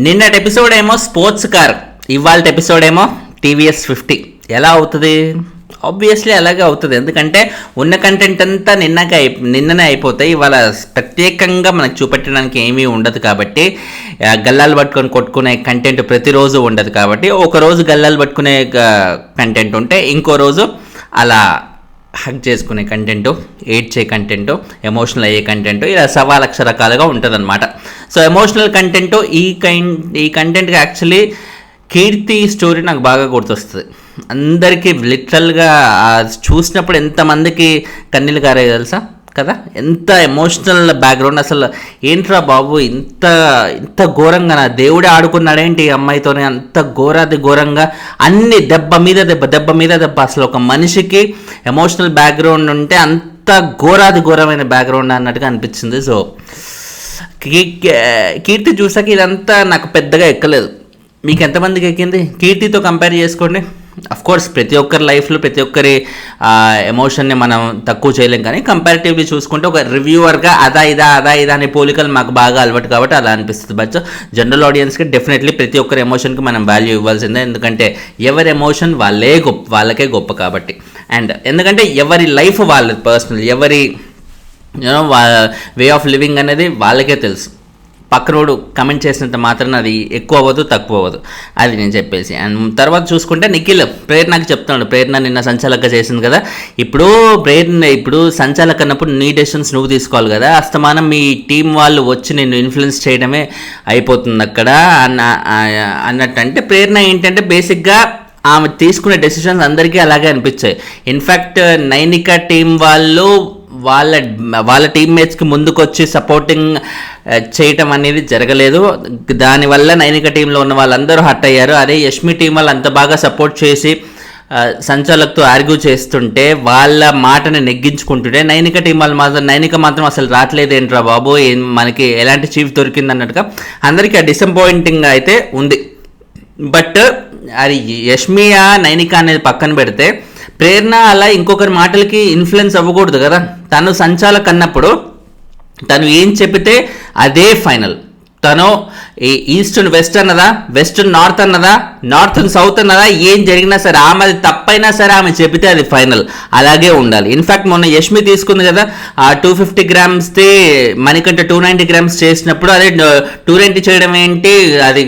నిన్నటి ఎపిసోడ్ ఏమో sports car, ఇవాళ ఎపిసోడ్ ఏమో టీవీఎస్ 50. ఎలా అవుతుంది? ఆబ్వియస్లీ అలాగే అవుతుంది. ఎందుకంటే ఉన్న కంటెంట్ అంతా నిన్ననే అయిపోతాయి. ఇవాళ ప్రత్యేకంగా మనకు చూపెట్టడానికి ఏమీ ఉండదు కాబట్టి, గల్లాలు పట్టుకొని కొట్టుకునే కంటెంట్ ప్రతిరోజు ఉండదు కాబట్టి, ఒకరోజు గల్లాలు పట్టుకునే కంటెంట్ ఉంటే ఇంకో రోజు అలా హక్ చేసుకునే కంటెంట్, ఏడ్చే కంటెంట్, ఎమోషనల్ అయ్యే కంటెంట్, ఇలా లక్ష రకాలుగా ఉంటుందన్నమాట. సో ఎమోషనల్ కంటెంట్ ఈ కంటెంట్కి యాక్చువల్లీ కీర్తి స్టోరీ నాకు బాగా గుర్తొస్తుంది. అందరికీ లిటరల్గా చూసినప్పుడు ఎంతమందికి కన్నీళ్ళు గారాయి తెలుసా కదా. ఎంత ఎమోషనల్ బ్యాక్గ్రౌండ్, అసలు ఏంట్రా బాబు ఇంత ఇంత ఘోరంగా నా దేవుడే ఆడుకున్నాడేంటి ఈ అమ్మాయితోనే, అంత ఘోరంగా అన్ని దెబ్బ మీద దెబ్బ. అసలు ఒక మనిషికి ఎమోషనల్ బ్యాక్గ్రౌండ్ ఉంటే అంత ఘోరమైన బ్యాక్గ్రౌండ్ అన్నట్టుగా అనిపించింది. సో కీర్తి చూసాక ఇదంతా నాకు పెద్దగా ఎక్కలేదు. మీకు ఎంతమందికి ఎక్కింది? కీర్తితో కంపేర్ చేసుకోండి. కోర్స్ ప్రతి ఒక్కరి లైఫ్లో ప్రతి ఒక్కరి ఎమోషన్ని మనం తక్కువ చేయలేం, కానీ కంపారిటివ్లీ చూసుకుంటే ఒక రివ్యూవర్గా అదా ఇదా అనే పోలికలు మాకు బాగా అలవాటు కాబట్టి అలా అనిపిస్తుంది. బట్ జనరల్ ఆడియన్స్కి డెఫినెట్లీ ప్రతి ఒక్కరి ఎమోషన్కి మనం వాల్యూ ఇవ్వాల్సిందే. ఎందుకంటే ఎవరి ఎమోషన్ వాళ్ళకే గొప్ప కాబట్టి. అండ్ ఎందుకంటే ఎవరి లైఫ్ వాళ్ళది పర్సనల్, ఎవరి వే ఆఫ్ లివింగ్ అనేది వాళ్ళకే తెలుసు. పక్కనోడు కమెంట్ చేసినంత మాత్రం అది ఎక్కువ అవ్వదు తక్కువ అవ్వదు, అది నేను చెప్పేసి. అండ్ తర్వాత చూసుకుంటే నిఖిల్ ప్రేరణకి చెప్తున్నాడు, ప్రేరణ నిన్న సంచాలక చేసింది కదా, ఇప్పుడు సంచాలక అన్నప్పుడు నీ డెసిషన్స్ నువ్వు తీసుకోవాలి కదా, అస్తమానం మీ టీం వాళ్ళు వచ్చి నిన్ను ఇన్ఫ్లుయెన్స్ చేయడమే అయిపోతుంది అక్కడ అన్నట్టు. అంటే ప్రేరణ ఏంటంటే బేసిక్గా ఆమె తీసుకునే డెసిషన్స్ అందరికీ అలాగే అనిపించాయి. ఇన్ఫ్యాక్ట్ నైనిక టీం వాళ్ళు వాళ్ళ టీమ్మేట్స్కి ముందుకొచ్చి సపోర్టింగ్ చేయటం అనేది జరగలేదు. దానివల్ల నైనిక టీంలో ఉన్న వాళ్ళందరూ హర్ట్ అయ్యారు. అదే యష్మి టీం వాళ్ళు అంత బాగా సపోర్ట్ చేసి సంచాలకుతో ఆర్గ్యూ చేస్తుంటే, వాళ్ళ మాటని నెగ్గించుకుంటుంటే నైనిక మాత్రం అసలు రావట్లేదేంట్రా బాబు, మనకి ఎలాంటి చీఫ్ దొరికింది అన్నట్టుగా అందరికీ డిసప్పాయింటింగ్ అయితే ఉంది. బట్ అది యష్మియా నైనిక అనేది పక్కన పెడితే, ప్రేరణ అలా ఇంకొకరి మాటలకి ఇన్ఫ్లుయెన్స్ అవ్వకూడదు కదా. తను సంచాలక్ అన్నప్పుడు తను ఏం చెబితే అదే ఫైనల్. తను ఈస్ట్ వెస్ట్ అన్నదా, వెస్ట్ నార్త్ అన్నదా, నార్త్ సౌత్ అన్నదా, ఏం జరిగినా సరే ఆమె అది తప్పైనా సరే ఆమె చెబితే అది ఫైనల్, అలాగే ఉండాలి. ఇన్ఫ్యాక్ట్ మొన్న యష్మి తీసుకుంది కదా, ఆ 250 గ్రామ్స్ది మనకంటే 290 గ్రామ్స్ చేసినప్పుడు అదే 290 చేయడం ఏంటి, అది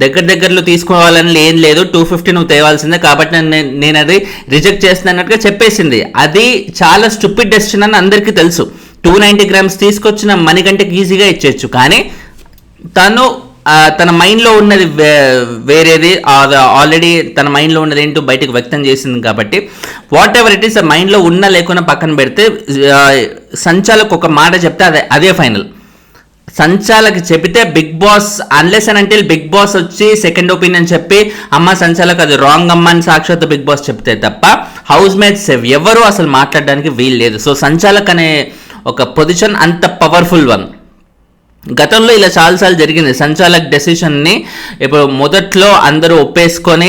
దగ్గరలో తీసుకోవాలని ఏం లేదు, 250 నువ్వు తేవాల్సిందే కాబట్టి నేను అది రిజెక్ట్ చేస్తున్నా అన్నట్టుగా చెప్పేసింది. అది చాలా స్టూపిడ్ డెసిషన్ అని అందరికీ తెలుసు. 290 గ్రామ్స్ తీసుకొచ్చిన మనకంటే ఈజీగా ఇచ్చేయచ్చు, కానీ తన మైండ్లో ఉన్నది వేరేది, ఆల్రెడీ తన మైండ్లో ఉన్నది ఏంటో బయటకు వ్యక్తం చేసింది కాబట్టి వాట్ ఎవర్ ఇట్ ఈస్, ఆ మైండ్లో ఉన్నా లేకున్నా పక్కన పెడితే సంచాలకు ఒక మాట చెప్తే అదే ఫైనల్. సంచాలకి చెబితే Bigg Boss unless and until Bigg Boss వచ్చి సెకండ్ ఒపీనియన్ చెప్పి అమ్మ సంచాలకు అది రాంగ్ అమ్మ అని సాక్షాత్ బిగ్ బాస్ చెప్తే తప్ప హౌస్ మేట్స్ ఎవరు అసలు మాట్లాడడానికి వీలు లేదు. సో సంచాలక్ అనే ఒక పొజిషన్ అంత పవర్ఫుల్ వన్. గతంలో ఇలా చాలాసార్లు జరిగింది. సంచాలక్ డెసిషన్ని ఇప్పుడు మొదట్లో అందరూ ఒప్పేసుకొని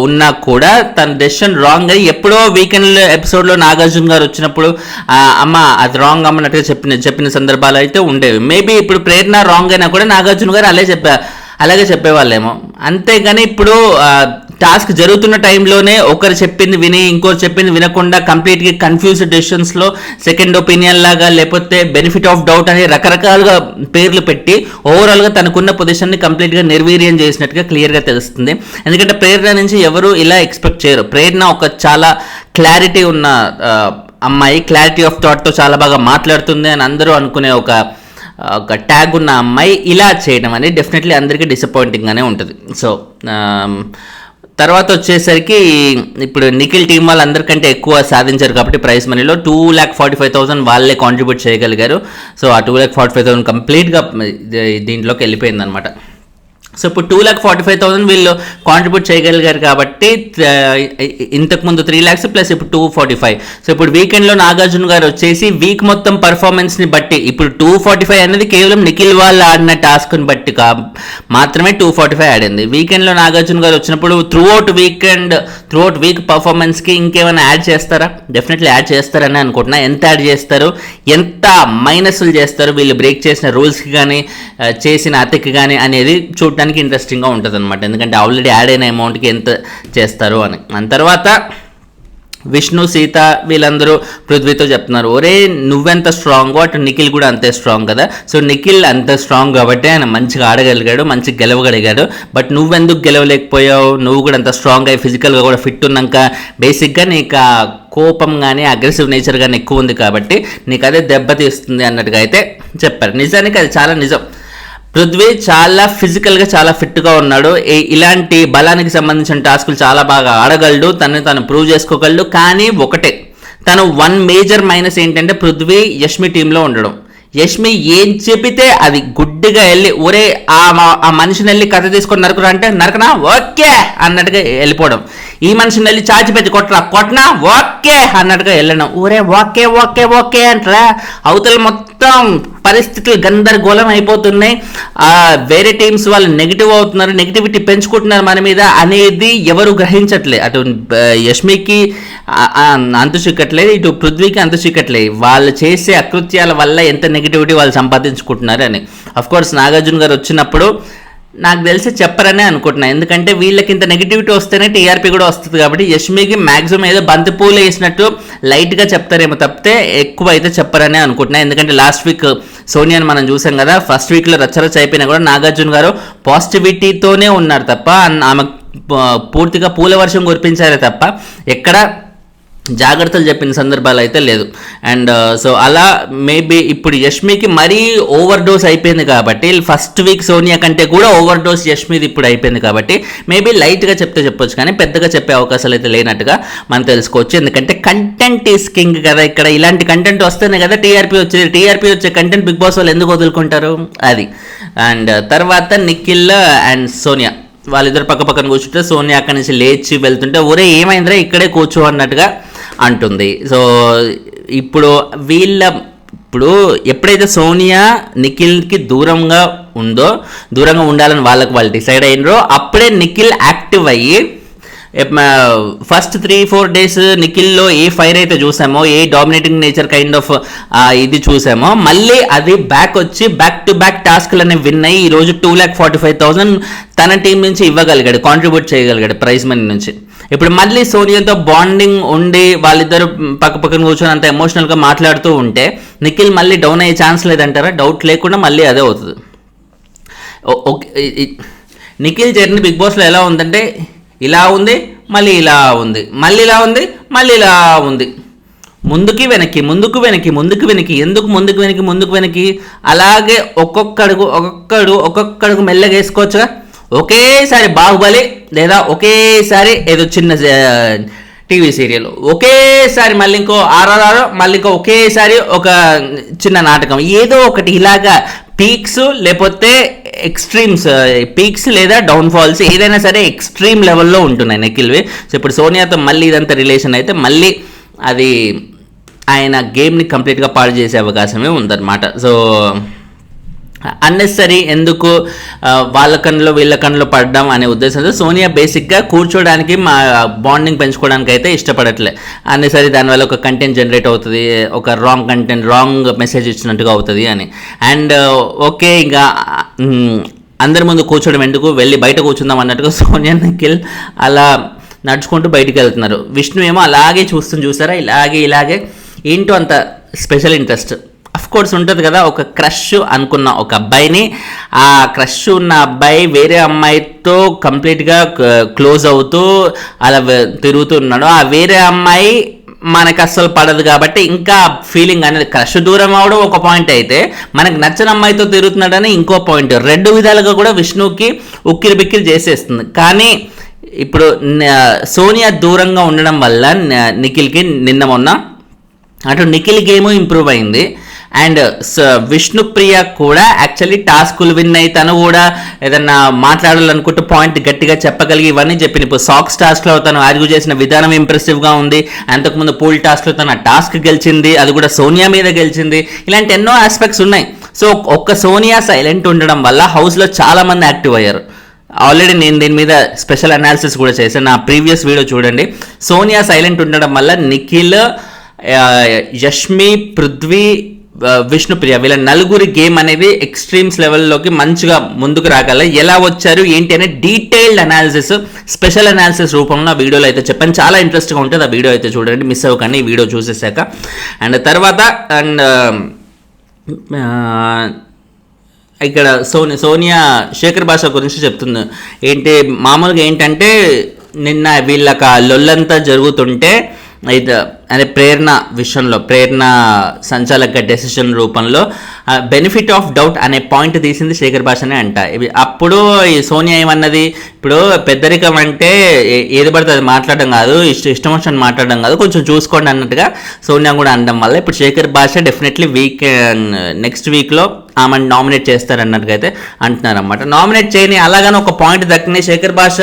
ఉన్నా కూడా తన డెసిషన్ రాంగ్ అయ్యి ఎప్పుడో వీకెండ్ ఎపిసోడ్లో నాగార్జున గారు వచ్చినప్పుడు అమ్మ అది రాంగ్ అమ్మన్నట్టుగా చెప్పిన సందర్భాలు అయితే ఉండేవి. మేబీ ఇప్పుడు ప్రేరణ రాంగ్ అయినా కూడా నాగార్జున గారు అలాగే చెప్పేవాళ్ళేమో. అంతేగాని ఇప్పుడు టాస్క్ జరుగుతున్న టైంలోనే ఒకరు చెప్పింది విని ఇంకోరు చెప్పింది వినకుండా కంప్లీట్గా కన్ఫ్యూజ్డ్ డెసిషన్స్లో సెకండ్ ఒపీనియన్ లాగా లేకపోతే బెనిఫిట్ ఆఫ్ డౌట్ అని రకరకాలుగా పేర్లు పెట్టి ఓవరాల్గా తనకున్న పొజిషన్ని కంప్లీట్గా నిర్వీర్యం చేసినట్టుగా క్లియర్గా తెలుస్తుంది. ఎందుకంటే ప్రేరణ నుంచి ఎవరు ఇలా ఎక్స్పెక్ట్ చేయరు. ప్రేరణ ఒక చాలా క్లారిటీ ఉన్న అమ్మాయి, క్లారిటీ ఆఫ్ థాట్తో చాలా బాగా మాట్లాడుతుంది అని అందరూ అనుకునే ఒక ట్యాగ్ ఉన్న అమ్మాయి ఇలా చేయడం అనేది డెఫినెట్లీ అందరికీ డిసప్పాయింటింగ్గానే ఉంటుంది. సో తర్వాత వచ్చేసరికి ఇప్పుడు నిఖిల్ టీం వాళ్ళు అందరికంటే ఎక్కువ సాధించారు కాబట్టి ప్రైజ్ మనీలో 2,45,000 వాళ్ళే కాంట్రిబ్యూట్ చేయగలిగారు. సో ఆ 2,45,000 కంప్లీట్గా దీంట్లోకి వెళ్ళిపోయింది అనమాట. సో ఇప్పుడు 2,45,000 వీళ్ళు కాంట్రిబ్యూట్ చేయగలిగారు కాబట్టి ఇంతకుముందు 3 lakhs ప్లస్ ఇప్పుడు 245. సో ఇప్పుడు వీకెండ్లో నాగార్జున గారు వచ్చేసి వీక్ మొత్తం పర్ఫార్మెన్స్ని బట్టి ఇప్పుడు 245 అనేది కేవలం నిఖిల్ వాళ్ళు ఆడిన టాస్క్ని బట్టి మాత్రమే 245 ఆడింది. వీకెండ్లో నాగార్జున గారు వచ్చినప్పుడు త్రూ అవుట్ వీక్ పర్ఫార్మెన్స్కి ఇంకేమైనా యాడ్ చేస్తారా? డెఫినెట్లీ యాడ్ చేస్తారని అనుకుంటున్నా. ఎంత యాడ్ చేస్తారు, ఎంత మైనస్లు చేస్తారు, వీళ్ళు బ్రేక్ చేసిన రూల్స్కి కానీ చేసిన అతికి కానీ అనేది చూడటానికి చూడడానికి ఇంట్రెస్టింగ్గా ఉంటుంది అనమాట. ఎందుకంటే ఆల్రెడీ యాడ్ అయిన అమౌంట్కి ఎంత చేస్తారు అని. దాని తర్వాత విష్ణు, సీత వీళ్ళందరూ పృథ్వీతో చెప్తున్నారు, ఒరే నువ్వెంత స్ట్రాంగో అటు నిఖిల్ కూడా అంతే స్ట్రాంగ్ కదా. సో నిఖిల్ అంత స్ట్రాంగ్ కాబట్టి ఆయన మంచిగా ఆడగలిగాడు, మంచిగా గెలవగలిగాడు. బట్ నువ్వెందుకు గెలవలేకపోయావు? నువ్వు కూడా అంత స్ట్రాంగ్ అయ్యి ఫిజికల్గా కూడా ఫిట్ ఉన్నాక బేసిక్గా నీకు ఆ కోపం కానీ అగ్రెసివ్ నేచర్ కానీ ఎక్కువ ఉంది కాబట్టి నీకు అదే దెబ్బతీస్తుంది అన్నట్టుగా అయితే చెప్పారు. నిజానికి అది చాలా నిజం. పృథ్వీ చాలా ఫిజికల్గా చాలా ఫిట్గా ఉన్నాడు. ఇలాంటి బలానికి సంబంధించిన టాస్కులు చాలా బాగా ఆడగలడు, తను ప్రూవ్ చేసుకోగలడు. కానీ ఒకటే తను వన్ మేజర్ మైనస్ ఏంటంటే పృథ్వీ యష్మి టీంలో ఉండడం. యష్మి ఏం చెబితే అది గుడ్డిగా వెళ్ళి ఒరే ఆ మనిషిని వెళ్ళి కథ తీసుకొని నరకురా అంటే నరకనా ఓకే అన్నట్టుగా వెళ్ళిపోవడం. ఈ మనిషిని వెళ్ళి చాచిపెట్టి కొట్టనా ఓకే అన్నట్టుగా వెళ్ళడం. ఒరే ఓకే ఓకే ఓకే అంటారా, అవతల మొత్తం పరిస్థితులు గందరగోళం అయిపోతున్నాయి. వేరే టీమ్స్ వాళ్ళు నెగిటివ్ అవుతున్నారు, నెగిటివిటీ పెంచుకుంటున్నారు మన మీద అనేది ఎవరు గ్రహించట్లే. అటు యష్మికి అంతు చిక్కట్లేదు, ఇటు పృథ్వీకి అంతు చిక్కట్లేదు. వాళ్ళు చేసే అకృత్యాల వల్ల ఎంత నెగిటివిటీ వాళ్ళు సంపాదించుకుంటున్నారు అని. అఫ్కోర్స్ నాగార్జున గారు వచ్చినప్పుడు నాకు తెలిసి చెప్పరనే అనుకుంటున్నాను. ఎందుకంటే వీళ్ళకి ఇంత నెగిటివిటీ వస్తేనే టీఆర్పీ కూడా వస్తుంది కాబట్టి యష్మికి మ్యాక్సిమం ఏదో బంతిపూలు వేసినట్టు లైట్గా చెప్తారేమో తప్పితే ఎక్కువ అయితే చెప్పరనే అనుకుంటున్నాను. ఎందుకంటే లాస్ట్ వీక్ సోనియాని మనం చూసాం కదా, ఫస్ట్ వీక్లో రచ్చరచ్చ అయిపోయినా కూడా నాగార్జున గారు పాజిటివిటీతోనే ఉన్నారు తప్ప ఆమె పూర్తిగా పూల వర్షం కురిపించారే తప్ప ఎక్కడ జాగ్రత్తలు చెప్పిన సందర్భాలు అయితే లేదు. అండ్ సో అలా మేబీ ఇప్పుడు యష్మికి మరీ ఓవర్ డోస్ అయిపోయింది కాబట్టి, ఫస్ట్ వీక్ సోనియా కంటే కూడా ఓవర్ డోస్ యష్మిది ఇప్పుడు అయిపోయింది కాబట్టి మేబీ లైట్గా చెప్పొచ్చు, కానీ పెద్దగా చెప్పే అవకాశాలు అయితే లేనట్టుగా మనం తెలుసుకోవచ్చు. ఎందుకంటే కంటెంట్ ఈస్ కింగ్ కదా, ఇక్కడ ఇలాంటి కంటెంట్ వస్తేనే కదా టీఆర్పీ వచ్చేది. టీఆర్పీ వచ్చే కంటెంట్ బిగ్ బాస్ వాళ్ళు ఎందుకు వదులుకుంటారు అది. అండ్ తర్వాత నిఖిల్ అండ్ సోనియా వాళ్ళిద్దరు పక్క పక్కన కూర్చుంటే సోనియా అక్కడి నుంచి లేచి వెళ్తుంటే ఒరే ఏమైందిరా ఇక్కడే కూర్చో అన్నట్టుగా అంటుంది. సో ఇప్పుడు ఎప్పుడైతే సోనియా నిఖిల్కి దూరంగా ఉండాలని వాళ్ళు డిసైడ్ అయినరో అప్పుడే నిఖిల్ యాక్టివ్ అయ్యి ఫస్ట్ 3-4 days నిఖిల్లో ఏ ఫైర్ అయితే చూసామో, ఏ డామినేటింగ్ నేచర్ కైండ్ ఆఫ్ ఇది చూసామో, మళ్ళీ అది బ్యాక్ వచ్చి బ్యాక్ టు బ్యాక్ టాస్క్లని విన్ అయ్యి ఈరోజు 2,45,000 తన టీం నుంచి ఇవ్వగలిగాడు, కాంట్రిబ్యూట్ చేయగలిగాడు ప్రైజ్ మనీ నుంచి. ఇప్పుడు మళ్ళీ సోనియాతో బాండింగ్ ఉండి వాళ్ళిద్దరు పక్క పక్కన కూర్చొని అంత ఎమోషనల్గా మాట్లాడుతూ ఉంటే నిఖిల్ మళ్ళీ డౌన్ అయ్యే ఛాన్స్ లేదంటారా? డౌట్ లేకుండా మళ్ళీ అదే అవుతుంది. నిఖిల్ జర్నీ బిగ్ బాస్లో ఎలా ఉందంటే ఇలా ఉంది, మళ్ళీ ఇలా ఉంది, మళ్ళీ ఇలా ఉంది, మళ్ళీ ఇలా ఉంది, ముందుకు వెనక్కి ఎందుకు ముందుకు వెనక్కి అలాగే ఒక్కొక్క అడుగు మెల్లగా వేసుకోవచ్చుగా. ఒకేసారి బాహుబలి లేదా ఒకేసారి ఏదో చిన్న టీవీ సీరియల్, ఒకేసారి మళ్ళీ ఇంకో RRR, మళ్ళీ ఇంకో ఒకేసారి ఒక చిన్న నాటకం, ఏదో ఒకటి ఇలాగా పీక్స్ లేకపోతే ఎక్స్ట్రీమ్స్, పీక్స్ లేదా డౌన్ఫాల్స్ ఏదైనా సరే ఎక్స్ట్రీమ్ లెవెల్లో ఉంటున్నాయి నిఖిల్వి. సో ఇప్పుడు సోనియాతో మళ్ళీ ఇదంతా రిలేషన్ అయితే మళ్ళీ అది ఆయన గేమ్ని కంప్లీట్గా పాడు చేసే అవకాశమే ఉందన్నమాట. సో అన్నెసరీ ఎందుకు వాళ్ళ కన్నులో వీళ్ళ కన్నులో పడడం అనే ఉద్దేశంతో సోనియా బేసిక్గా కూర్చోడానికి మా బాండింగ్ పెంచుకోవడానికి అయితే ఇష్టపడట్లే. అన్నెసరీ దానివల్ల ఒక కంటెంట్ జనరేట్ అవుతుంది, ఒక రాంగ్ మెసేజ్ ఇచ్చినట్టుగా అవుతుంది అని. అండ్ ఓకే ఇంకా అందరి ముందు కూర్చోవడం ఎందుకు, వెళ్ళి బయట కూర్చుందాం అన్నట్టుగా సోనియా నిఖిల్ అలా నడుచుకుంటూ బయటికి వెళ్తున్నారు. విష్ణు ఏమో అలాగే చూసారా, ఇలాగే ఏంటో అంత స్పెషల్ ఇంట్రెస్ట్. అఫ్ కోర్స్ ఉంటుంది కదా, ఒక క్రష్ అనుకున్న ఒక అబ్బాయిని, ఆ క్రష్ ఉన్న అబ్బాయి వేరే అమ్మాయితో కంప్లీట్గా క్లోజ్ అవుతూ అలా తిరుగుతున్నాడు. ఆ వేరే అమ్మాయి మనకు అస్సలు పడదు కాబట్టి ఇంకా ఫీలింగ్ అనేది క్రష్ దూరం అవడం ఒక పాయింట్ అయితే, మనకు నచ్చని అమ్మాయితో తిరుగుతున్నాడని ఇంకో పాయింట్. రెండు విధాలుగా కూడా విష్ణుకి ఉక్కిరి బిక్కిరి చేసేస్తుంది. కానీ ఇప్పుడు సోనియా దూరంగా ఉండడం వల్ల నిఖిల్కి నిన్న మొన్న అటు నిఖిల్ గేమ్ ఇంప్రూవ్ అయింది. అండ్ విష్ణుప్రియ కూడా యాక్చువల్లీ టాస్కులు విన్ అయి తను కూడా ఏదన్నా మాట్లాడాలనుకుంటూ పాయింట్ గట్టిగా చెప్పగలిగి ఇవన్నీ చెప్పింది. ఇప్పుడు సాక్స్ టాస్క్లో తను ఆర్గ్యూ చేసిన విధానం ఇంప్రెసివ్గా ఉంది. అంతకుముందు పూల్ టాస్క్లో తన టాస్క్ గెలిచింది, అది కూడా సోనియా మీద గెలిచింది. ఇలాంటి ఎన్నో ఆస్పెక్ట్స్ ఉన్నాయి. సో ఒక్క సోనియా సైలెంట్ ఉండడం వల్ల హౌస్లో చాలామంది యాక్టివ్ అయ్యారు. ఆల్రెడీ నేను దీని మీద స్పెషల్ అనాలిసిస్ కూడా చేశాను, నా ప్రీవియస్ వీడియో చూడండి. సోనియా సైలెంట్ ఉండడం వల్ల నిఖిల్, యష్మి, పృథ్వీ విష్ణుప్రియ, వీళ్ళ నలుగురి గేమ్ అనేది ఎక్స్ట్రీమ్స్ లెవెల్లోకి మంచిగా ముందుకు రాగల, ఎలా వచ్చారు ఏంటి అనే డీటెయిల్డ్ అనాలిసిస్, స్పెషల్ అనాలిసిస్ రూపంలో ఆ వీడియోలో అయితే చెప్పాను. చాలా ఇంట్రెస్ట్గా ఉంటుంది, ఆ వీడియో అయితే చూడండి, మిస్ అవ్వకండి ఈ వీడియో చూసేసాక. అండ్ తర్వాత ఇక్కడ సోనియా శేఖర్ భాష గురించి చెప్తుంది. మామూలుగా ఏంటంటే నిన్న వీళ్ళకి లొల్లంతా జరుగుతుంటే అదే ప్రేరణ విషయంలో, ప్రేరణ సంచాలక డెసిషన్ రూపంలో బెనిఫిట్ ఆఫ్ డౌట్ అనే పాయింట్ తీసింది శేఖర్ భాషనే అంట. అప్పుడు ఈ సోనియా ఏమన్నది, ఇప్పుడు పెద్దరికం అంటే ఏది పడితే అది మాట్లాడడం కాదు, ఇష్టం వచ్చినట్టు మాట్లాడడం కాదు, కొంచెం చూసుకోండి అన్నట్టుగా సోనియా కూడా అనడం వల్ల ఇప్పుడు శేఖర్ భాష డెఫినెట్లీ నెక్స్ట్ వీక్లో ఆమెను నామినేట్ చేస్తారన్నట్టుగా అయితే అంటున్నారన్నమాట. నామినేట్ చేయని అలాగని ఒక పాయింట్ దక్కినాయి. శేఖర్ భాష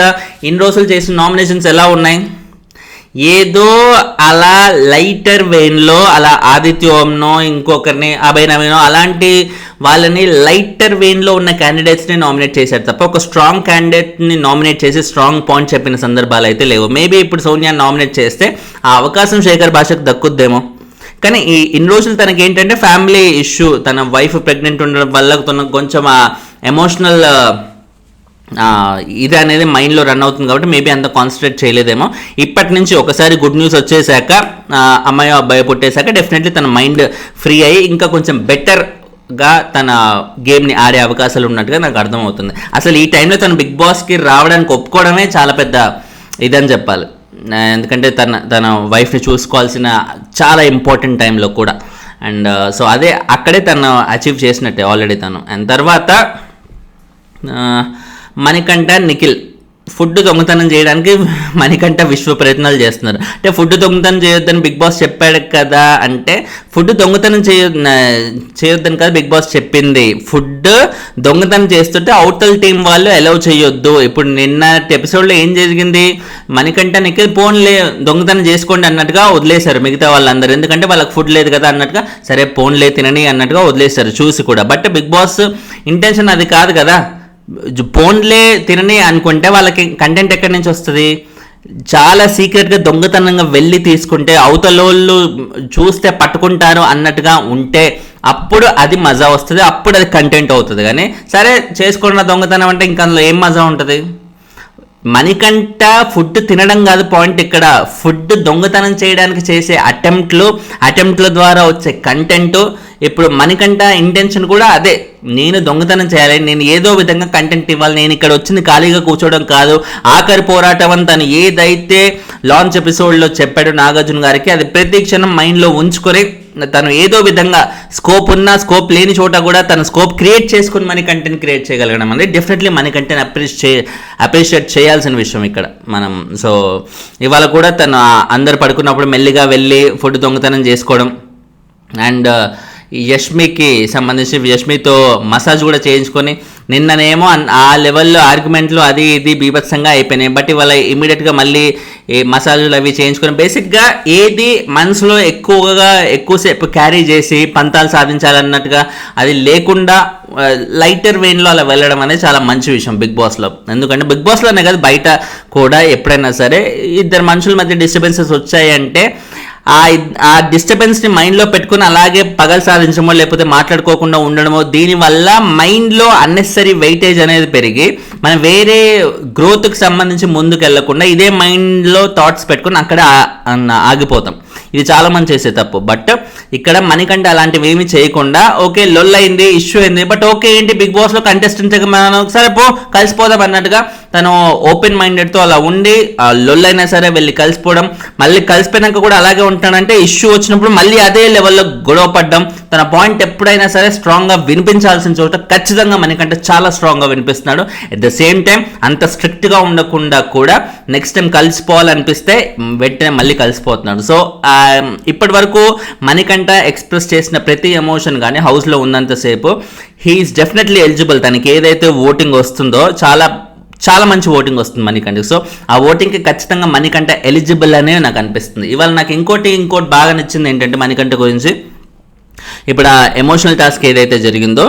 ఇన్ని రోజులు చేసిన నామినేషన్స్ ఎలా ఉన్నాయి, ఏదో అలా లైటర్ వెయిన్లో అలా ఆదిత్య ఓంనో ఇంకొకరిని అభయ్ నవీనో అలాంటి వాళ్ళని లైటర్ వెయిన్లో ఉన్న క్యాండిడేట్స్ని నామినేట్ చేశారు తప్ప ఒక స్ట్రాంగ్ క్యాండిడేట్ని నామినేట్ చేసి స్ట్రాంగ్ పాయింట్ చెప్పిన సందర్భాలు అయితే లేవు. మేబీ ఇప్పుడు సోనియా నామినేట్ చేస్తే ఆ అవకాశం శేఖర్ భాషకు దక్కుద్దేమో. కానీ ఇన్ని రోజులు తనకి ఏంటంటే ఫ్యామిలీ ఇష్యూ, తన వైఫ్ ప్రెగ్నెంట్ ఉండడం వల్ల తనకు కొంచెం ఎమోషనల్ ఇది అనేది మైండ్లో రన్ అవుతుంది కాబట్టి మేబీ అంత కాన్సన్ట్రేట్ చేయలేదేమో. ఇప్పటి నుంచి ఒకసారి గుడ్ న్యూస్ వచ్చేసాక, అమ్మాయి అబ్బాయి పుట్టేశాక డెఫినెట్లీ తన మైండ్ ఫ్రీ అయ్యి ఇంకా కొంచెం బెటర్గా తన గేమ్ని ఆడే అవకాశాలు ఉన్నట్టుగా నాకు అర్థమవుతుంది. అసలు ఈ టైంలో తను బిగ్ బాస్కి రావడానికి ఒప్పుకోవడమే చాలా పెద్ద ఇదని చెప్పాలి. ఎందుకంటే తన వైఫ్ని చూసుకోవాల్సిన చాలా ఇంపార్టెంట్ టైంలో కూడా. అండ్ సో అదే అక్కడే తను అచీవ్ చేసినట్టే ఆల్రెడీ తను. అండ్ తర్వాత మణికంఠ నిఖిల్ ఫుడ్ దొంగతనం చేయడానికి మణికంఠ విశ్వ ప్రయత్నాలు చేస్తున్నారు. అంటే ఫుడ్ దొంగతనం చేయొద్దని బిగ్ బాస్ చెప్పాడు కదా, అంటే ఫుడ్ దొంగతనం చేయొద్దని కదా బిగ్ బాస్ చెప్పింది. ఫుడ్ దొంగతనం చేస్తుంటే అవతల టీం వాళ్ళు అలౌ చేయొద్దు. ఇప్పుడు నిన్న ఎపిసోడ్లో ఏం జరిగింది, మణికంఠ నిఖిల్ పోన్లే దొంగతనం చేసుకోండి అన్నట్టుగా వదిలేశారు మిగతా వాళ్ళందరూ, ఎందుకంటే వాళ్ళకి ఫుడ్ లేదు కదా అన్నట్టుగా, సరే పోన్లే తినని అన్నట్టుగా వదిలేశారు చూసి కూడా. బట్ బిగ్ బాస్ ఇంటెన్షన్ అది కాదు కదా, పోన్లే తినని అనుకుంటే వాళ్ళకి కంటెంట్ ఎక్కడి నుంచి వస్తుంది. చాలా సీక్రెట్గా దొంగతనంగా వెళ్ళి తీసుకుంటే అవతలోళ్ళు చూస్తే పట్టుకుంటారు అన్నట్టుగా ఉంటే అప్పుడు అది మజా వస్తుంది, అప్పుడు అది కంటెంట్ అవుతుంది. కానీ సరే చేసుకున్న దొంగతనం అంటే ఇంకా అందులో ఏం మజా ఉంటుంది. మణికంఠ ఫుడ్ తినడం కాదు పాయింట్ ఇక్కడ, ఫుడ్ దొంగతనం చేయడానికి చేసే అటెంప్ట్ల ద్వారా వచ్చే కంటెంట్. ఇప్పుడు మణికంఠ ఇంటెన్షన్ కూడా అదే, నేను దొంగతనం చేయాలి, నేను ఏదో విధంగా కంటెంట్ ఇవ్వాలి, నేను ఇక్కడ వచ్చింది ఖాళీగా కూర్చోవడం కాదు. ఆఖరి పోరాటం అని తను ఏదైతే లాంచ్ ఎపిసోడ్లో చెప్పాడు నాగార్జున గారికి, అది ప్రతి క్షణం మైండ్లో ఉంచుకొని తను ఏదో విధంగా స్కోప్ ఉన్నా స్కోప్ లేని చోట కూడా తన స్కోప్ క్రియేట్ చేసుకుని మనీ కంటెంట్ క్రియేట్ చేయగలగడం అనేది డెఫినెట్లీ మనీ కంటెంట్ అప్రిషియేట్ చేయాల్సిన విషయం ఇక్కడ మనం. సో ఇవాళ కూడా తను అందరు పడుకున్నప్పుడు మెల్లిగా వెళ్ళి ఫుడ్ దొంగతనం చేసుకోవడం, అండ్ యష్మికి సంబంధించి యష్మితో మసాజ్ కూడా చేయించుకొని, నిన్ననేమో ఆ లెవెల్లో ఆర్గ్యుమెంట్లు అది ఇది బీభత్సంగా అయిపోయినాయి. బట్ ఇవాళ ఇమీడియట్గా మళ్ళీ మసాజులు అవి చేయించుకొని బేసిక్గా ఏది మనసులో ఎక్కువసేపు క్యారీ చేసి పంతాలు సాధించాలన్నట్టుగా అది లేకుండా లైటర్ వెయిన్లో అలా వెళ్ళడం అనేది చాలా మంచి విషయం బిగ్ బాస్లో. ఎందుకంటే బిగ్ బాస్లోనే కాదు బయట కూడా ఎప్పుడైనా సరే ఇద్దరు మనుషుల మధ్య డిస్టర్బెన్సెస్ వచ్చాయంటే ఆ డిస్టర్బెన్స్ని మైండ్లో పెట్టుకుని అలాగే పగలు సాధించడమో లేకపోతే మాట్లాడుకోకుండా ఉండడమో, దీనివల్ల మైండ్లో అన్నెసరీ వెయిటేజ్ అనేది పెరిగి మనం వేరే గ్రోత్కి సంబంధించి ముందుకు వెళ్లకుండా ఇదే మైండ్లో థాట్స్ పెట్టుకుని అక్కడ ఆగిపోతాం. ఇది చాలా మంది చేసే తప్పు. బట్ ఇక్కడ మణికంఠ అలాంటివి ఏమీ చేయకుండా ఓకే లొల్ అయింది, ఇష్యూ అయింది, బట్ ఓకే ఏంటి బిగ్ బాస్లో కంటెస్టెంట్స్ మనం ఒకసారి కలిసిపోదాం అన్నట్టుగా తను ఓపెన్ మైండెడ్తో అలా ఉండి లొల్ అయినా సరే వెళ్ళి కలిసిపోవడం, మళ్ళీ కలిసిపోయినాక కూడా అలాగే ఉంటానంటే ఇష్యూ వచ్చినప్పుడు మళ్ళీ అదే లెవెల్లో గొడవ పడ్డం. తన పాయింట్ ఎప్పుడైనా సరే స్ట్రాంగ్గా వినిపించాల్సిన చోట ఖచ్చితంగా మనకంటే చాలా స్ట్రాంగ్గా వినిపిస్తున్నాడు. అట్ ద సేమ్ టైం అంత స్ట్రిక్ట్గా ఉండకుండా కూడా నెక్స్ట్ టైం కలిసిపోవాలనిపిస్తే వెంటనే మళ్ళీ కలిసిపోతున్నాడు. సో ఇప్పటి వరకు మణికంఠ ఎక్స్ప్రెస్ చేసిన ప్రతి ఎమోషన్ కానీ హౌస్లో ఉన్నంతసేపు హీఈస్ డెఫినెట్లీ ఎలిజిబుల్. తనకి ఏదైతే ఓటింగ్ వస్తుందో చాలా మంచి ఓటింగ్ వస్తుంది మణికంఠకి. సో ఆ ఓటింగ్కి ఖచ్చితంగా మణికంఠ ఎలిజిబుల్ అనే నాకు అనిపిస్తుంది. ఇవాళ నాకు ఇంకోటి బాగా నచ్చింది ఏంటంటే మణికంఠ గురించి ఇప్పుడు ఆ ఎమోషనల్ టాస్క్ ఏదైతే జరిగిందో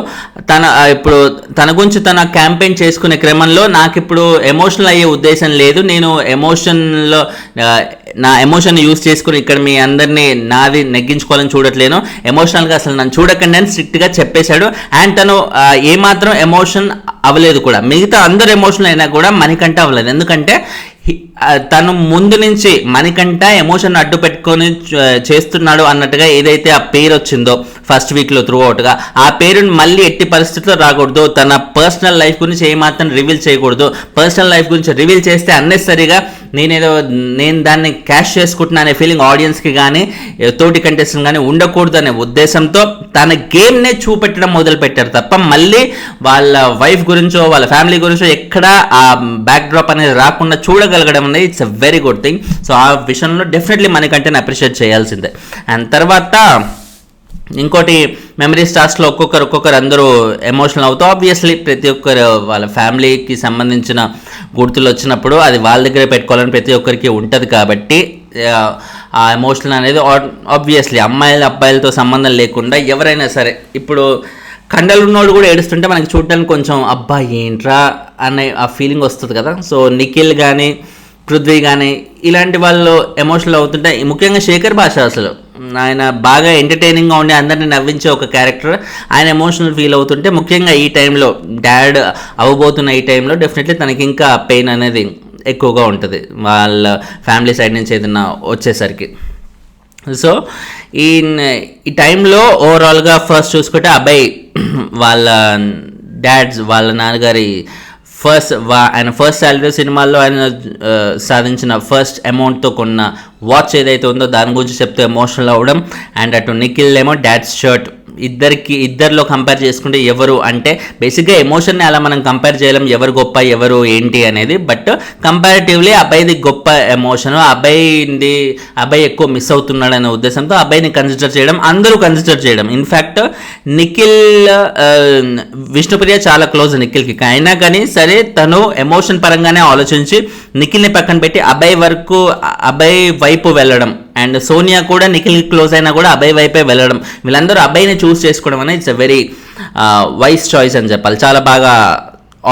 ఇప్పుడు తన గురించి తన క్యాంపెయిన్ చేసుకునే క్రమంలో నాకు ఇప్పుడు ఎమోషనల్ అయ్యే ఉద్దేశం లేదు, నేను ఎమోషన్లో నా ఎమోషన్ యూస్ చేసుకుని ఇక్కడ మీ అందరినీ నాది నెగ్గించుకోవాలని చూడట్లేను, ఎమోషనల్గా అసలు నన్ను చూడకండి అని స్ట్రిక్ట్గా చెప్పేశాడు. అండ్ తను ఏమాత్రం ఎమోషన్ అవ్వలేదు కూడా, మిగతా అందరు ఎమోషనల్ అయినా కూడా మణికంఠ అవ్వలేదు. ఎందుకంటే తను ముందు నుంచి మణికంఠ ఎమోషన్ అడ్డు పెట్టుకొని చేస్తున్నాడు అన్నట్టుగా ఏదైతే ఆ పేరు వచ్చిందో ఫస్ట్ వీక్లో త్రూ అవుట్గా, ఆ పేరుని మళ్ళీ ఎట్టి పరిస్థితుల్లో రాకూడదు, తన పర్సనల్ లైఫ్ గురించి ఏమాత్రం రివీల్ చేయకూడదు, పర్సనల్ లైఫ్ గురించి రివీల్ చేస్తే అన్నెసరీగా నేను దాన్ని క్యాష్ చేసుకుంటున్నా అనే ఫీలింగ్ ఆడియన్స్కి కానీ తోటి కంటెస్టెంట్ కానీ ఉండకూడదు అనే ఉద్దేశంతో తన గేమ్నే చూపెట్టడం మొదలు పెట్టారు తప్ప మళ్ళీ వాళ్ళ వైఫ్ గురించో వాళ్ళ ఫ్యామిలీ గురించో ఎక్కడ ఆ బ్యాక్ డ్రాప్ అనేది రాకుండా చూడగలగడం అనేది it's a very good thing. So ఆ విషయంలో డెఫినెట్లీ మనకంటే అప్రిషియేట్ చేయాల్సిందే. అండ్ తర్వాత ఇంకోటి మెమరీ స్టార్స్లో ఒక్కొక్కరు అందరూ ఎమోషనల్ అవుతూ ఆబ్వియస్లీ ప్రతి ఒక్కరు వాళ్ళ ఫ్యామిలీకి సంబంధించిన గుర్తులు వచ్చినప్పుడు అది వాళ్ళ దగ్గరే పెట్టుకోవాలని ప్రతి ఒక్కరికి ఉంటుంది కాబట్టి ఆ ఎమోషనల్ అనేది ఆబ్వియస్లీ అబ్బాయిలతో సంబంధం లేకుండా ఎవరైనా సరే ఇప్పుడు కండలు ఉన్నోడు కూడా ఏడుస్తుంటే మనకి చూడటానికి కొంచెం అబ్బా ఏంట్రా అనే ఆ ఫీలింగ్ వస్తుంది కదా. సో నిఖిల్ కానీ పృథ్వీ కానీ ఇలాంటి వాళ్ళు ఎమోషనల్ అవుతుంటే, ముఖ్యంగా శేఖర్ భాష అసలు ఆయన బాగా ఎంటర్టైనింగ్గా ఉండి అందరినీ నవ్వించే ఒక క్యారెక్టర్, ఆయన ఎమోషనల్ ఫీల్ అవుతుంటే ముఖ్యంగా ఈ టైంలో డాడ్ అవ్వబోతున్న ఈ టైంలో డెఫినెట్లీ తనకి ఇంకా పెయిన్ అనేది ఎక్కువగా ఉంటుంది వాళ్ళ ఫ్యామిలీ సైడ్ నుంచి ఏదైనా వచ్చేసరికి. సో ఈ టైంలో ఓవరాల్గా ఫస్ట్ చూసుకుంటే అబ్బాయి వాళ్ళ వాళ్ళ నాన్నగారి ఆయన ఫస్ట్ శాలరీ సినిమాల్లో ఆయన సాధించిన ఫస్ట్ అమౌంట్తో కొన్న వాచ్ ఏదైతే ఉందో దాని గురించి చెప్తూ ఎమోషనల్ అవ్వడం. అండ్ అటు నిఖిల్ ఏమో డాడ్స్ షర్ట్, ఇద్దరిలో కంపేర్ చేసుకుంటే ఎవరు అంటే బేసిక్గా ఎమోషన్ని అలా మనం కంపేర్ చేయలేం ఎవరు గొప్ప ఎవరు ఏంటి అనేది, బట్ కంపారిటివ్లీ అబ్బాయిది గొప్ప ఎమోషన్, అబ్బాయి ఎక్కువ మిస్ అవుతున్నాడు అనే ఉద్దేశంతో అబ్బాయిని కన్సిడర్ చేయడం, అందరూ కన్సిడర్ చేయడం. ఇన్ఫ్యాక్ట్ నిఖిల్ విష్ణుప్రియ చాలా క్లోజ్ నిఖిల్కి, అయినా కానీ సరే తను ఎమోషన్ పరంగానే ఆలోచించి నిఖిల్ని పక్కన పెట్టి అబ్బాయి వైపు వెళ్ళడం. అండ్ సోనియా కూడా నిఖిల్కి క్లోజ్ అయినా కూడా అబ్బాయి వైపే వెళ్ళడం, వీళ్ళందరూ అబ్బాయిని చూస్ చేసుకోవడం అనేది it's a very wise choice అని చెప్పాలి. చాలా బాగా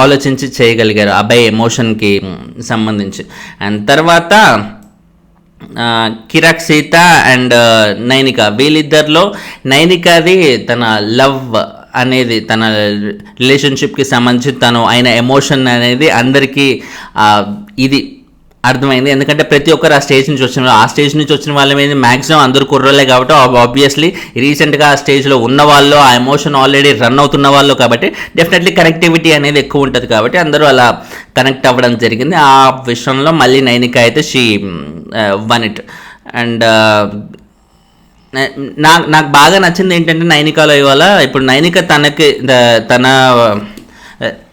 ఆలోచించి చేయగలిగారు అబ్బాయి ఎమోషన్కి సంబంధించి. అండ్ తర్వాత కిరాక్ సీత అండ్ నైనిక, వీళ్ళిద్దరిలో నైనికాది తన లవ్ అనేది తన రిలేషన్షిప్కి సంబంధించి తను అయిన ఎమోషన్ అనేది అందరికీ ఇది అర్థమైంది. ఎందుకంటే ప్రతి ఒక్కరు ఆ స్టేజ్ నుంచి వచ్చిన వాళ్ళ మీద మ్యాక్సిమం అందరూ కుర్రోలే కాబట్టి ఆబ్వియస్లీ రీసెంట్గా ఆ స్టేజ్లో ఉన్న వాళ్ళు, ఆ ఎమోషన్ ఆల్రెడీ రన్ అవుతున్న వాళ్ళు కాబట్టి డెఫినెట్లీ కనెక్టివిటీ అనేది ఎక్కువ ఉంటుంది కాబట్టి అందరూ అలా కనెక్ట్ అవ్వడం జరిగింది. ఆ విషయంలో మళ్ళీ నైనిక అయితే షీ వన్ ఇట్. అండ్ నాకు బాగా నచ్చింది ఏంటంటే నైనికాలో ఇవాళ ఇప్పుడు నైనిక తన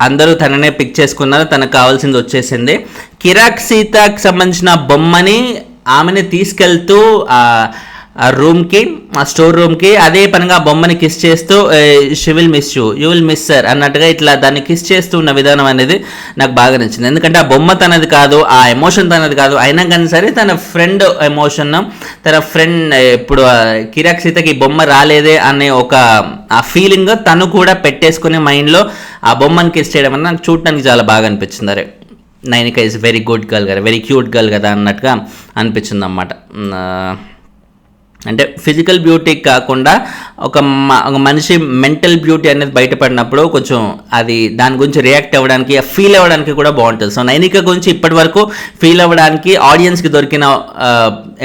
అందరూ తననే పిక్ చేసుకున్నారు, తనకు కావాల్సింది వచ్చేసింది. కిరాక్ సీతకు సంబంధించిన బొమ్మని ఆమెని తీసుకెళ్తూ ఆ రూమ్కి, ఆ స్టోర్ రూమ్కి అదే పనిగా ఆ బొమ్మని కిస్ చేస్తూ she will miss you will miss sir అన్నట్టుగా ఇట్లా దాన్ని కిస్ చేస్తూ ఉన్న విధానం అనేది నాకు బాగా నచ్చింది. ఎందుకంటే ఆ బొమ్మ తనది కాదు, ఆ ఎమోషన్ తనది కాదు, అయినా కానీ సరే తన ఫ్రెండ్ ఎమోషన్, తన ఫ్రెండ్ ఇప్పుడు కిరాక్ సీతకి బొమ్మ రాలేదే అనే ఒక ఆ ఫీలింగ్ తను కూడా పెట్టేసుకునే మైండ్లో ఆ బొమ్మని కిస్ చేయడం అనేది నాకు చూడటానికి చాలా బాగా అనిపించింది. అరే Nainika is very good girl కదా, వెరీ క్యూట్ గర్ల్ కదా అన్నట్టుగా అనిపించింది అన్నమాట. అంటే ఫిజికల్ బ్యూటీ కాకుండా ఒక మనిషి మెంటల్ బ్యూటీ అనేది బయటపడినప్పుడు కొంచెం అది దాని గురించి రియాక్ట్ అవ్వడానికి, ఫీల్ అవ్వడానికి కూడా బాగుంటుంది. సో నైనిక గురించి ఇప్పటి వరకు ఫీల్ అవ్వడానికి ఆడియన్స్కి దొరికిన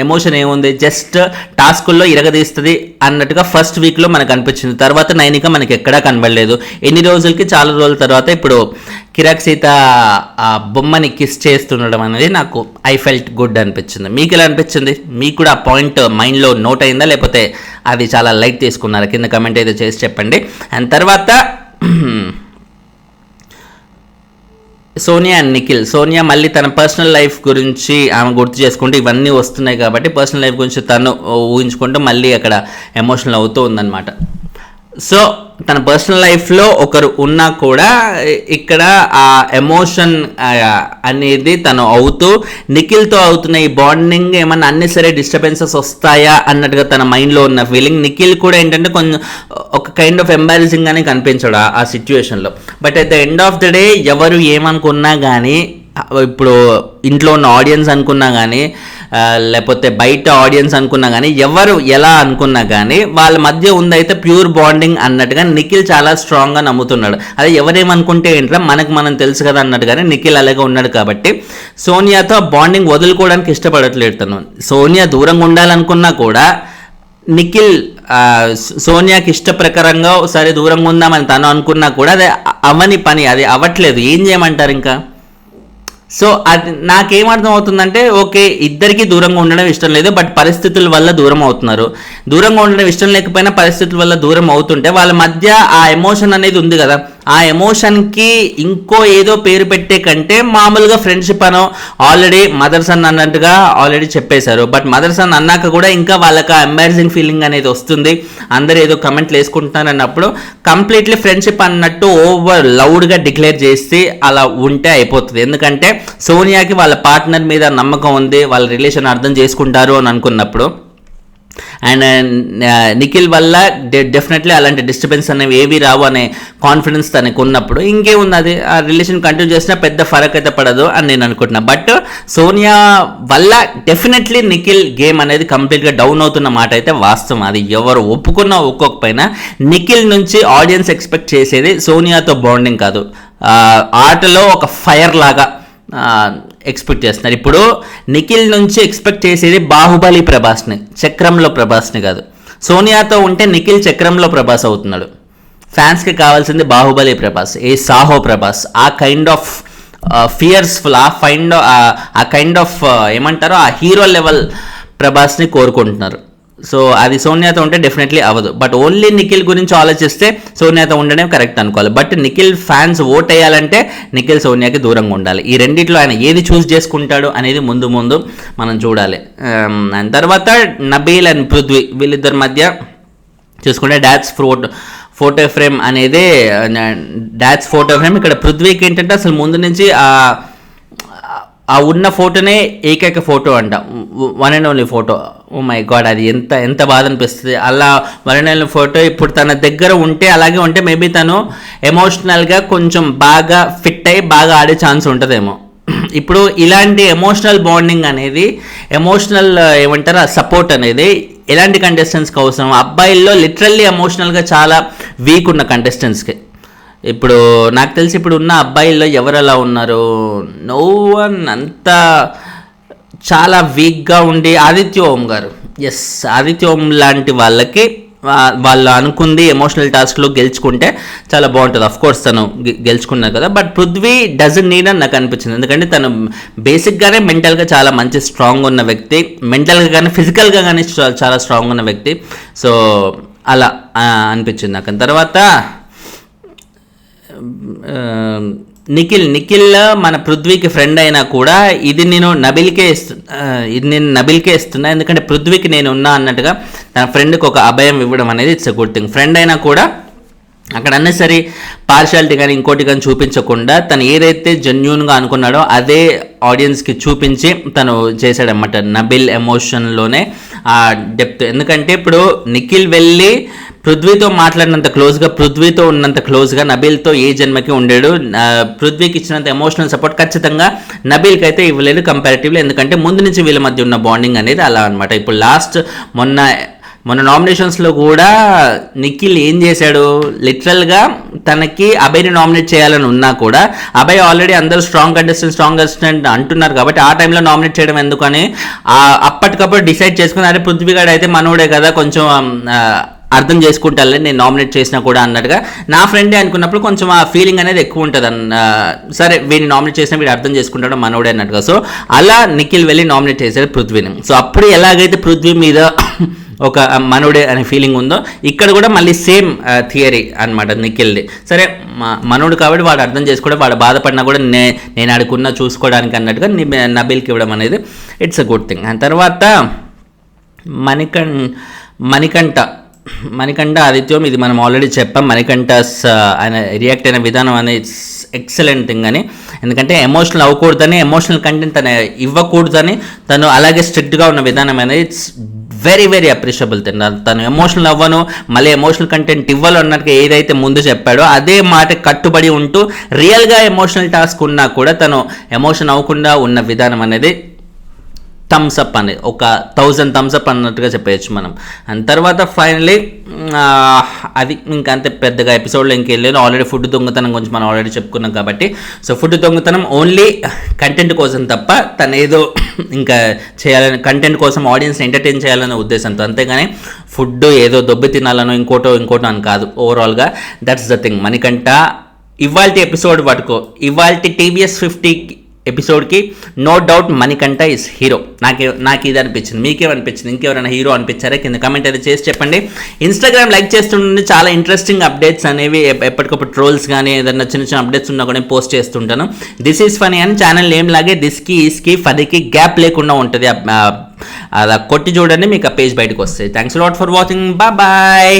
ఎమోషన్ ఏముంది, జస్ట్ టాస్కుల్లో ఇరగదీస్తుంది అన్నట్టుగా ఫస్ట్ వీక్లో మనకు అనిపించింది. తర్వాత నైనిక మనకి ఎక్కడా కనబడలేదు. చాలా రోజుల తర్వాత ఇప్పుడు కిరాక్ సీత ఆ బొమ్మని కిస్ చేస్తుండడం అనేది నాకు ఐ ఫెల్ట్ గుడ్ అనిపించింది. మీకు ఎలా అనిపించింది? మీకు కూడా ఆ పాయింట్ మైండ్లో నోట్ అయిందా, లేకపోతే అది చాలా లైట్ తీసుకున్నారా? కింద కమెంట్ అయితే చేసి చెప్పండి. అండ్ తర్వాత సోనియా అండ్ నిఖిల్. సోనియా మళ్ళీ తన పర్సనల్ లైఫ్ గురించి ఆమె గుర్తు చేసుకుంటూ ఇవన్నీ వస్తున్నాయి కాబట్టి పర్సనల్ లైఫ్ గురించి తను ఊహించుకుంటూ మళ్ళీ అక్కడ ఎమోషనల్ అవుతూ ఉందన్నమాట. సో తన పర్సనల్ లైఫ్లో ఒకరు ఉన్నా కూడా ఇక్కడ ఆ ఎమోషన్ అనేది తను అవుతూ నిఖిల్తో అవుతున్న ఈ బాండింగ్ ఏమన్నా అన్నెసరీ డిస్టర్బెన్సెస్ వస్తాయా అన్నట్టుగా తన మైండ్లో ఉన్న ఫీలింగ్. నిఖిల్ కూడా ఏంటంటే కొంచెం ఒక కైండ్ ఆఫ్ ఎంబారసింగ్ అని కనిపించాడు ఆ సిచ్యువేషన్లో. But at the end of the day ఎవరు ఏమనుకున్నా కానీ, ఇప్పుడు ఇంట్లో ఉన్న ఆడియన్స్ అనుకున్నా కానీ, లేకపోతే బయట ఆడియన్స్ అనుకున్నా కానీ, ఎవరు ఎలా అనుకున్నా కానీ వాళ్ళ మధ్య ఉందైతే ప్యూర్ బాండింగ్ అన్నట్టుగా నిఖిల్ చాలా స్ట్రాంగ్గా నమ్ముతున్నాడు. అదే ఎవరేమనుకుంటే ఏంట్రా మనకు మనం తెలుసు కదా అన్నట్టుగానే నిఖిల్ అలాగే ఉన్నాడు. కాబట్టి సోనియాతో బాండింగ్ వదులుకోవడానికి ఇష్టపడట్లేదు తను. సోనియా దూరంగా ఉండాలనుకున్నా కూడా నిఖిల్ సోనియాకి ఇష్ట ప్రకారంగా సరే దూరంగా ఉందామని తను అనుకున్నా కూడా అది అవని పని, అది అవ్వట్లేదు. ఏం చేయమంటారు ఇంకా? సో అది నాకేమర్థం అవుతుందంటే, ఓకే ఇద్దరికి దూరంగా ఉండడం ఇష్టం లేదు, బట్ పరిస్థితుల వల్ల దూరం అవుతున్నారు. దూరంగా ఉండడం ఇష్టం లేకపోయినా పరిస్థితుల వల్ల దూరం అవుతుంటే వాళ్ళ మధ్య ఆ ఎమోషన్ అనేది ఉంది కదా, ఆ ఎమోషన్కి ఇంకో ఏదో పేరు పెట్టే కంటే మామూలుగా ఫ్రెండ్షిప్ అనో ఆల్రెడీ మదర్ సన్ అన్నట్టుగా ఆల్రెడీ చెప్పేశారు. బట్ మదర్ సన్ అన్నాక కూడా ఇంకా వాళ్ళకి ఆ ఎంబారసింగ్ ఫీలింగ్ అనేది వస్తుంది. అందరూ ఏదో కమెంట్లు వేసుకుంటున్నారు అన్నప్పుడు కంప్లీట్లీ ఫ్రెండ్షిప్ అన్నట్టు ఓవర్ లౌడ్గా డిక్లేర్ చేసి అలా ఉంటే అయిపోతుంది. ఎందుకంటే సోనియాకి వాళ్ళ పార్ట్నర్ మీద నమ్మకం ఉంది, వాళ్ళ రిలేషన్ అర్థం చేసుకుంటారు అని అనుకున్నప్పుడు, అండ్ నిఖిల్ వల్ల డెఫినెట్లీ అలాంటి డిస్టర్బెన్స్ అనేవి ఏవి రావు అనే కాన్ఫిడెన్స్ తనకు ఉన్నప్పుడు ఇంకేముంది, అది ఆ రిలేషన్ కంటిన్యూ చేసినా పెద్ద ఫరక్ అయితే పడదు అని నేను అనుకుంటున్నా. బట్ సోనియా వల్ల డెఫినెట్లీ నిఖిల్ గేమ్ అనేది కంప్లీట్గా డౌన్ అవుతున్న మాట అయితే వాస్తవం. అది ఎవరు ఒప్పుకున్నా ఒప్పుకోకపోయినా నిఖిల్ నుంచి ఆడియన్స్ ఎక్స్పెక్ట్ చేసేది సోనియాతో బాండింగ్ కాదు, ఆటలో ఒక ఫైర్ లాగా ఎక్స్పెక్ట్ చేస్తున్నారు. ఇప్పుడు నిఖిల్ నుంచి ఎక్స్పెక్ట్ చేసేది బాహుబలి ప్రభాస్ని, చక్రంలో ప్రభాస్ని కాదు. సోనియాతో ఉంటే నిఖిల్ చక్రంలో ప్రభాస్ అవుతున్నాడు. ఫ్యాన్స్కి కావాల్సింది బాహుబలి ప్రభాస్, ఏ సాహో ప్రభాస్, ఆ కైండ్ ఆఫ్ ఫియర్స్ఫుల్, ఆ కైండ్ ఆఫ్ ఏమంటారో ఆ హీరో లెవెల్ ప్రభాస్ని కోరుకుంటున్నారు. సో అది సోనియాతో ఉంటే డెఫినెట్లీ అవ్వదు. బట్ ఓన్లీ నిఖిల్ గురించి ఆలోచిస్తే సోనియాతో ఉండడం కరెక్ట్ అనుకోవాలి. బట్ నిఖిల్ ఫ్యాన్స్ ఓట్ వేయాలంటే నిఖిల్ సోనియాకి దూరంగా ఉండాలి. ఈ రెండిట్లో ఆయన ఏది చూస్ చేసుకుంటాడు అనేది ముందు మనం చూడాలి. అండ్ తర్వాత నబీల్ అండ్ పృథ్వీ వీళ్ళిద్దరి మధ్య చూసుకుంటే ఫోటో ఫ్రేమ్ అనేది డాడ్స్ ఫోటో ఫ్రేమ్. ఇక్కడ పృథ్వీకి ఏంటంటే అసలు ముందు నుంచి ఆ ఉన్న ఫోటోనే ఏకైక ఫోటో అంట, one and only photo. Oh my god, అది ఎంత బాధ అనిపిస్తుంది. అలా వన్ అండ్ ఓన్లీ ఫోటో ఇప్పుడు తన దగ్గర ఉంటే, అలాగే ఉంటే మేబీ తను ఎమోషనల్గా కొంచెం బాగా ఫిట్ అయ్యి బాగా ఆడే ఛాన్స్ ఉంటుందేమో. ఇప్పుడు ఇలాంటి ఎమోషనల్ బాండింగ్ అనేది, ఎమోషనల్ ఏమంటారు సపోర్ట్ అనేది ఎలాంటి కంటెస్టెంట్స్కి అవసరం? అబ్బాయిల్లో లిటరల్లీ ఎమోషనల్గా చాలా వీక్ ఉన్న కంటెస్టెంట్స్కి. ఇప్పుడు నాకు తెలిసి ఇప్పుడు ఉన్న అబ్బాయిల్లో ఎవరు అలా ఉన్నారు? No one. అంతా చాలా వీక్గా ఉండి ఆదిత్య ఓం గారు, ఎస్ ఆదిత్య ఓం లాంటి వాళ్ళకి వాళ్ళు అనుకుంది ఎమోషనల్ టాస్క్లో గెలుచుకుంటే చాలా బాగుంటుంది. అఫ్ కోర్స్ తను గెలుచుకున్నారు కదా, బట్ పృథ్వీ డజన్ నీడ్ అని నాకు అనిపించింది. ఎందుకంటే తను బేసిక్గానే మెంటల్గా చాలా మంచి స్ట్రాంగ్ ఉన్న వ్యక్తి, మెంటల్గా కానీ ఫిజికల్గా కానీ చాలా స్ట్రాంగ్ ఉన్న వ్యక్తి. సో అలా అనిపించింది నాకు. తర్వాత నిఖిల్ మన పృథ్వీకి ఫ్రెండ్ అయినా కూడా ఇది నేను నబిల్కే ఇస్తున్నా, ఎందుకంటే పృథ్వీకి నేను ఉన్నా అన్నట్టుగా తన ఫ్రెండ్కి ఒక అభయం ఇవ్వడం అనేది it's a good thing. Friend అయినా కూడా అక్కడ అన్నెసరీ పార్షాలిటీ కానీ ఇంకోటి కానీ చూపించకుండా తను ఏదైతే జెన్యూన్గా అనుకున్నాడో అదే ఆడియన్స్కి చూపించి తను చేశాడనమాట. నబిల్ ఎమోషన్లోనే ఆ డెప్త్. ఎందుకంటే ఇప్పుడు నిఖిల్ వెళ్ళి పృథ్వీతో మాట్లాడినంత క్లోజ్గా, పృథ్వీతో ఉన్నంత క్లోజ్గా నబిల్తో ఏ జన్మకి ఉండేడు. పృథ్వీకి ఇచ్చినంత ఎమోషనల్ సపోర్ట్ ఖచ్చితంగా నబిల్కి అయితే ఇవ్వలేదు కంపారిటివ్లీ. ఎందుకంటే ముందు నుంచి వీళ్ళ మధ్య ఉన్న బాండింగ్ అనేది అలా అనమాట. ఇప్పుడు లాస్ట్ మొన్న నామినేషన్స్లో కూడా నిఖిల్ ఏం చేశాడు, లిటరల్గా తనకి అభయ్ని నామినేట్ చేయాలని ఉన్నా కూడా అభయ్ ఆల్రెడీ అందరూ స్ట్రాంగ్ కంటెస్టెంట్ అంటున్నారు కాబట్టి ఆ టైంలో నామినేట్ చేయడం ఎందుకని అప్పటికప్పుడు డిసైడ్ చేసుకుని, అరే పృథ్వీగాడు అయితే మనోడే కదా కొంచెం అర్థం చేసుకుంటాలే నేను నామినేట్ చేసినా కూడా అన్నట్టుగా నా ఫ్రెండే అనుకున్నప్పుడు కొంచెం ఆ ఫీలింగ్ అనేది ఎక్కువ ఉంటుంది. సరే వీడిని నామినేట్ చేసినా వీడు అర్థం చేసుకుంటాడు మనోడే అన్నట్టుగా. సో అలా నిఖిల్ వెళ్ళి నామినేట్ చేశాడు పృథ్వీని. సో అప్పుడు ఎలాగైతే పృథ్వీ మీద ఒక మనోడే అనే ఫీలింగ్ ఉందో ఇక్కడ కూడా మళ్ళీ సేమ్ థియరీ అనమాట నిఖిల్ది. సరే మనోడు కాబట్టి వాడు అర్థం చేసుకోవడం, వాడు బాధపడినా కూడా నేను ఆడుకున్నా చూసుకోవడానికి అన్నట్టుగా నబిల్కి ఇవ్వడం అనేది ఇట్స్ అ గుడ్ థింగ్. ఆ తర్వాత మణికంఠ మణికంఠ ఆదిత్యం ఇది మనం ఆల్రెడీ చెప్పాం. మణికంఠస్ ఆయన రియాక్ట్ అయిన విధానం అనేది ఇట్స్ ఎక్సలెంట్ థింగ్ అని. ఎందుకంటే ఎమోషనల్ అవ్వకూడదని, ఎమోషనల్ కంటెంట్ తను ఇవ్వకూడదని తను అలాగే స్ట్రిక్ట్గా ఉన్న విధానం అనేది it's very very appreciable thing. తను ఎమోషనల్ అవ్వను, మళ్ళీ ఎమోషనల్ కంటెంట్ ఇవ్వాలి అన్నట్టుగా ఏదైతే ముందు చెప్పాడో అదే మాట కట్టుబడి ఉంటూ రియల్గా ఎమోషనల్ టాస్క్ ఉన్నా కూడా తను ఎమోషన్ అవ్వకుండా ఉన్న విధానం అనేది థమ్స్ అప్ అనేది ఒక 1000 థమ్స్ అప్ అన్నట్టుగా చెప్పేయచ్చు మనం. అండ్ తర్వాత ఫైనలీ అది ఇంకా అంతే, పెద్దగా ఎపిసోడ్లో ఇంకెళ్ళలేదు. ఆల్రెడీ ఫుడ్ దొంగతనం గురించి మనం ఆల్రెడీ చెప్పుకున్నాం కాబట్టి, సో ఫుడ్ దొంగతనం ఓన్లీ కంటెంట్ కోసం తప్ప తను ఏదో ఇంకా చేయాలని, కంటెంట్ కోసం ఆడియన్స్ని ఎంటర్టైన్ చేయాలనే ఉద్దేశంతో, అంతేగాని ఫుడ్ ఏదో దొబ్బి తినాలనో ఇంకోటో అని కాదు. ఓవరాల్గా దట్స్ ద థింగ్. మణికంఠ ఇవాల్టి ఎపిసోడ్ పట్టుకో, ఇవాల్టి TBS 50 ఎపిసోడ్కి no doubt Manikanta is hero. నాకు ఇది అనిపించింది. మీకేమనిపించింది? ఇంకెవరైనా హీరో అనిపించారా? కింద కామెంట్ అయితే చేసి చెప్పండి. ఇన్స్టాగ్రామ్ లైక్ చేస్తుంటే చాలా ఇంట్రెస్టింగ్ అప్డేట్స్ అనేవి ఎప్పటికప్పుడు ట్రోల్స్ కానీ ఏదైనా చిన్న చిన్న అప్డేట్స్ ఉన్నా కూడా పోస్ట్ చేస్తుంటాను. దిస్ ఈజ్ ఫనీ అని ఛానల్ నేమ్ లాగే దిస్కి ఈస్కి ఫనీకి గ్యాప్ లేకుండా ఉంటుంది. అలా కొట్టి చూడండి, మీకు ఆ పేజ్ బయటకు వస్తాయి. Thanks lot for watching. Bye.